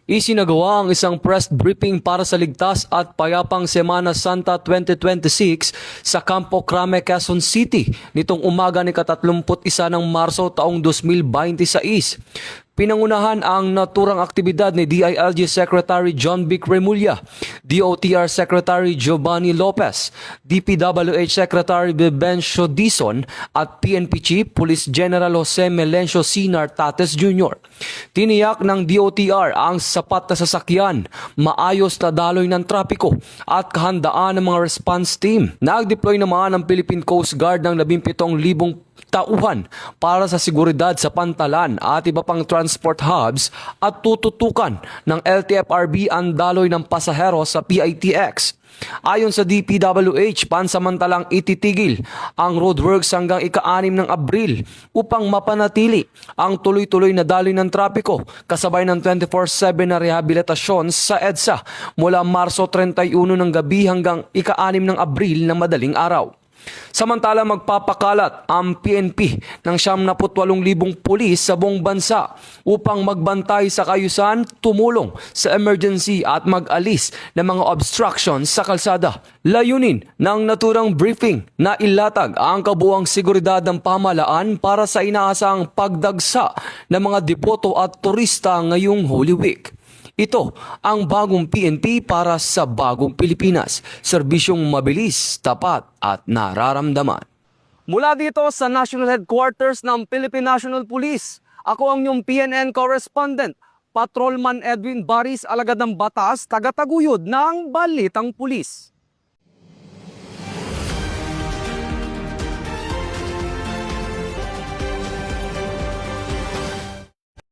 Isinagawa ang isang press briefing para sa ligtas at payapang Semana Santa 2026 sa Campo Crame, Quezon City nitong umaga ni ka-31 ng Marso taong 2026. Pinangunahan ang naturang aktibidad ni DILG Secretary John Vic Remulla, DOTR Secretary Giovanni Lopez, DPWH Secretary Vivencio Dizon at PNP Chief Police General Jose Melencio Sinar Tates Jr. Tiniyak ng DOTR ang sapat na sasakyan, maayos na daloy ng trapiko at kahandaan ng mga response team. Nag-deploy naman ang Philippine Coast Guard ng 17,000 tauhan para sa seguridad sa pantalan at iba pang transport hubs at tututukan ng LTFRB ang daloy ng pasahero sa PITX. Ayon sa DPWH, pansamantalang ititigil ang roadworks hanggang ika-6 ng Abril upang mapanatili ang tuloy-tuloy na daloy ng trapiko kasabay ng 24/7 na rehabilitasyon sa EDSA mula Marso 31 ng gabi hanggang ika-6 ng Abril na madaling araw. Samantala magpapakalat ang PNP ng 78,000 pulis sa buong bansa upang magbantay sa kaayusan, tumulong sa emergency at mag-alis ng mga obstructions sa kalsada. Layunin ng naturang briefing na ilatag ang kabuuang seguridad ng pamahalaan para sa inaasang pagdagsa ng mga deboto at turista ngayong Holy Week. Ito ang bagong PNP para sa bagong Pilipinas. Serbisyong mabilis, tapat at nararamdaman. Mula dito sa National Headquarters ng Philippine National Police, ako ang inyong PNN correspondent, Patrolman Edwin Baris, alagad ng batas, taga-taguyod ng Balitang Pulis.